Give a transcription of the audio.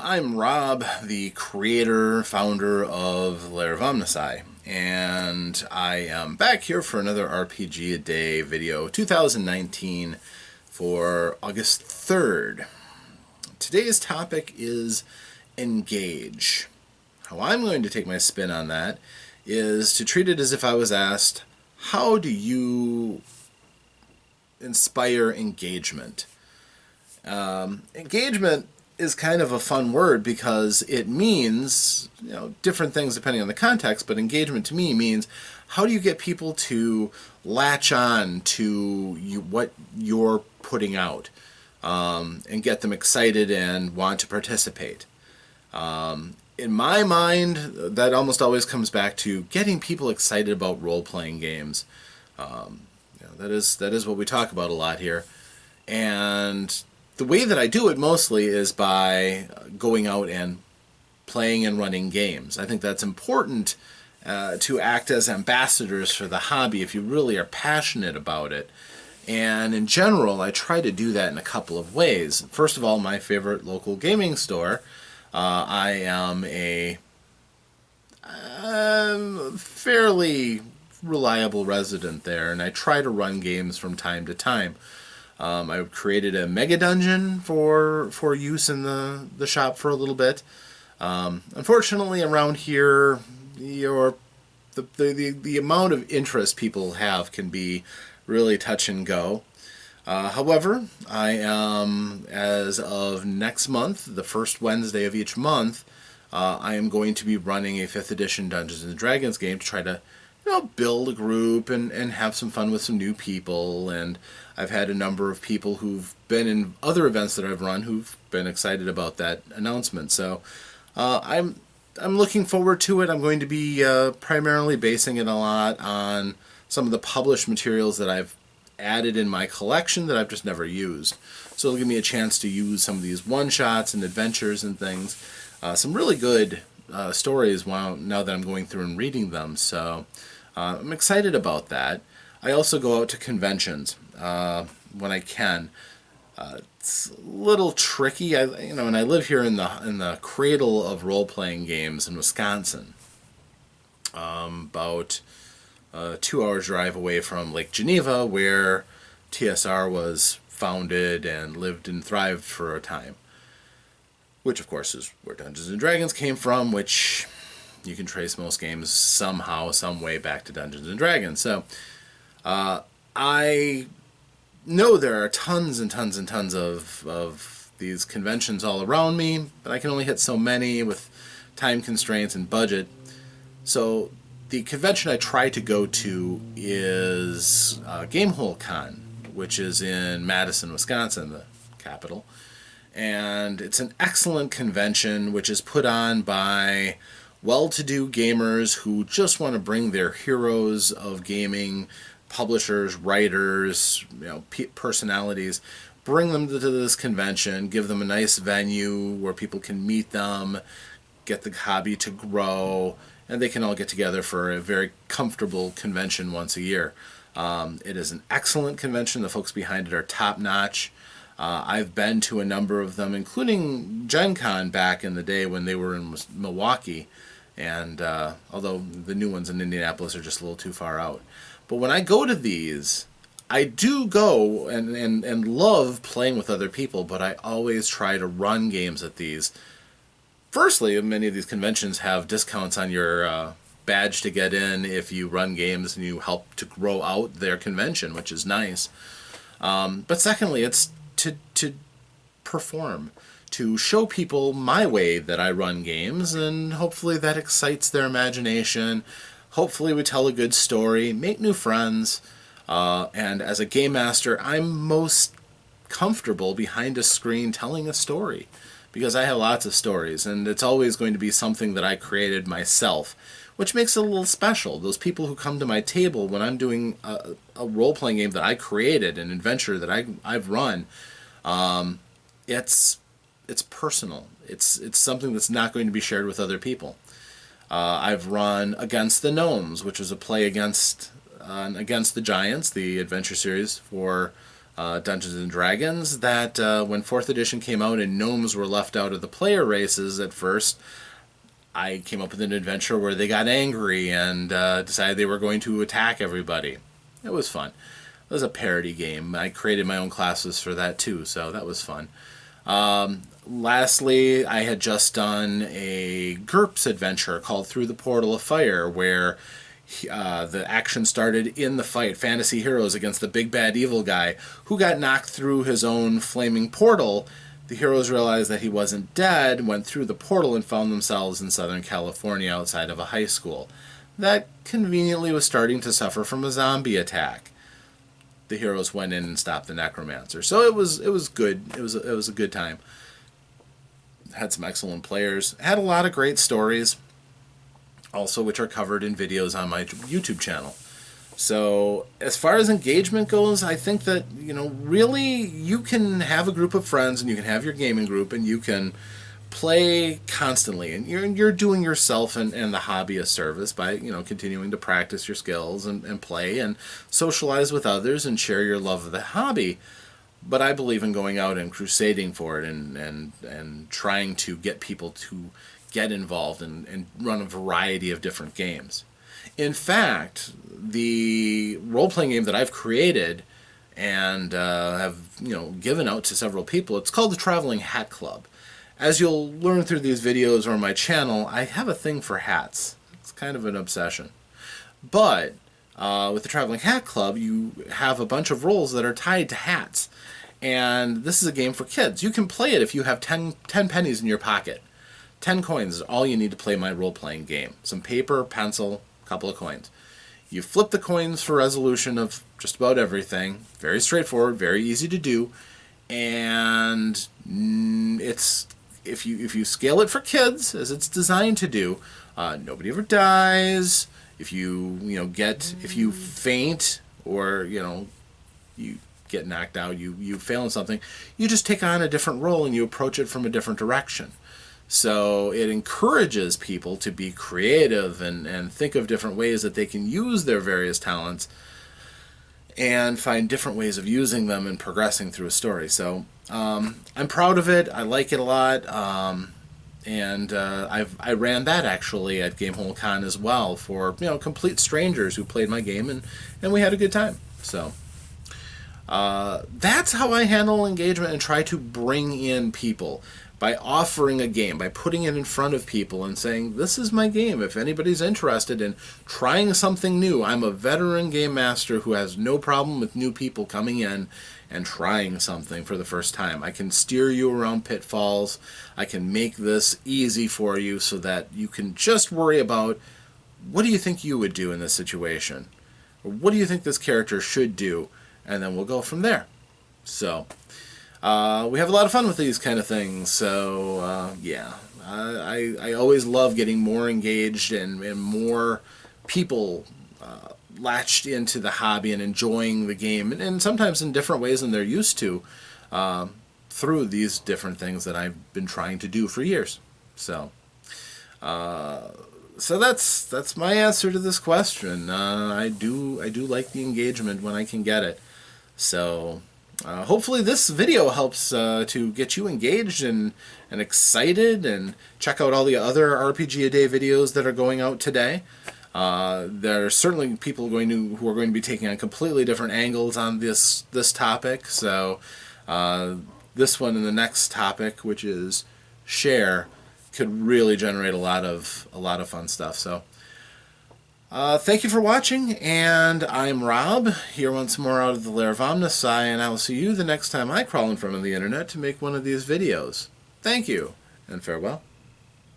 I'm Rob, the creator, founder of Lair of OmnusI, and I am back here for another RPG a Day video, 2019, for August 3rd. Today's topic is engage. How I'm going to take my spin on that is to treat it as if I was asked, how do you inspire engagement? Engagement is kind of a fun word because it means, different things depending on the context, but engagement to me means how do you get people to latch on to what you're putting out, and get them excited and want to participate. In my mind, that almost always comes back to getting people excited about role-playing games. That is what we talk about a lot here. And the way that I do it mostly is by going out and playing and running games. I think that's important to act as ambassadors for the hobby if you really are passionate about it. And in general, I try to do that in a couple of ways. First of all, my favorite local gaming store. I am a fairly reliable resident there, and I try to run games from time to time. I created a mega dungeon for use in the shop for a little bit. Unfortunately, around here, the amount of interest people have can be really touch and go. However, I am, as of next month, the first Wednesday of each month, I am going to be running a 5th edition Dungeons and Dragons game to try to build a group and have some fun with some new people. And I've had a number of people who've been in other events that I've run who've been excited about that announcement. So I'm looking forward to it. I'm going to be primarily basing it a lot on some of the published materials that I've added in my collection that I've just never used. So it'll give me a chance to use some of these one-shots and adventures and things. Some really good stories now that I'm going through and reading them. So I'm excited about that. I also go out to conventions when I can. It's a little tricky, and I live here in the cradle of role-playing games in Wisconsin. About a 2-hour drive away from Lake Geneva, where TSR was founded and lived and thrived for a time. Which, of course, is where Dungeons and Dragons came from, which you can trace most games somehow, some way back to Dungeons and Dragons. So, I know there are tons and tons and tons of these conventions all around me, but I can only hit so many with time constraints and budget. So, the convention I try to go to is Gamehole Con, which is in Madison, Wisconsin, the capital. And it's an excellent convention which is put on by well-to-do gamers who just want to bring their heroes of gaming, publishers, writers, personalities, bring them to this convention, give them a nice venue where people can meet them, get the hobby to grow, and they can all get together for a very comfortable convention once a year. It is an excellent convention. The folks behind it are top-notch. I've been to a number of them, including Gen Con back in the day when they were in Milwaukee, and although the new ones in Indianapolis are just a little too far out. But when I go to these, I do go and love playing with other people, but I always try to run games at these. Firstly, many of these conventions have discounts on your badge to get in if you run games and you help to grow out their convention, which is nice. But secondly, it's to perform, to show people my way that I run games, and hopefully that excites their imagination. Hopefully we tell a good story, make new friends, and as a game master, I'm most comfortable behind a screen telling a story, because I have lots of stories, and it's always going to be something that I created myself, which makes it a little special. Those people who come to my table when I'm doing a role-playing game that I created, an adventure that I've run, it's personal. It's something that's not going to be shared with other people. I've run Against the Gnomes, which was a play against the Giants, the adventure series for Dungeons and Dragons, that when 4th edition came out and gnomes were left out of the player races at first, I came up with an adventure where they got angry and decided they were going to attack everybody. It was fun. It was a parody game. I created my own classes for that too, so that was fun. Lastly, I had just done a GURPS adventure called Through the Portal of Fire, where the action started in the fight, fantasy heroes against the big bad evil guy, who got knocked through his own flaming portal. The heroes realized that he wasn't dead, went through the portal, and found themselves in Southern California outside of a high school that conveniently was starting to suffer from a zombie attack. The heroes went in and stopped the necromancer. So it was good. It was a good time. Had some excellent players. Had a lot of great stories, also, which are covered in videos on my YouTube channel. So as far as engagement goes, I think that, really you can have a group of friends and you can have your gaming group and you can play constantly, and you're doing yourself and the hobby a service by continuing to practice your skills and play and socialize with others and share your love of the hobby. But I believe in going out and crusading for it and trying to get people to get involved and run a variety of different games. In fact, the role-playing game that I've created and have given out to several people, it's called the Traveling Hat Club. As you'll learn through these videos or my channel, I have a thing for hats. It's kind of an obsession. But with the Traveling Hat Club, you have a bunch of roles that are tied to hats. And this is a game for kids. You can play it if you have 10 pennies in your pocket. 10 coins is all you need to play my role-playing game. Some paper, pencil, a couple of coins. You flip the coins for resolution of just about everything. Very straightforward, very easy to do. And it's if you scale it for kids, as it's designed to do, nobody ever dies. If you faint or you get knocked out, you fail in something, you just take on a different role and you approach it from a different direction. So it encourages people to be creative and think of different ways that they can use their various talents and find different ways of using them and progressing through a story. So I'm proud of it. I like it a lot. I ran that actually at Gamehole Con as well for complete strangers who played my game, and we had a good time. So that's how I handle engagement and try to bring in people. By offering a game, by putting it in front of people and saying, this is my game. If anybody's interested in trying something new, I'm a veteran game master who has no problem with new people coming in and trying something for the first time. I can steer you around pitfalls. I can make this easy for you so that you can just worry about, what do you think you would do in this situation? Or what do you think this character should do? And then we'll go from there. So we have a lot of fun with these kind of things, so yeah. I always love getting more engaged and more people latched into the hobby and enjoying the game, and sometimes in different ways than they're used to, through these different things that I've been trying to do for years. So that's my answer to this question. I do like the engagement when I can get it. So hopefully this video helps to get you engaged and excited, and check out all the other RPGaDay videos that are going out today. There are certainly people who are going to be taking on completely different angles on this topic. So this one and the next topic, which is share, could really generate a lot of fun stuff. So thank you for watching, and I'm Rob, here once more out of the lair of OmnusI, and I will see you the next time I crawl in front of the internet to make one of these videos. Thank you, and farewell.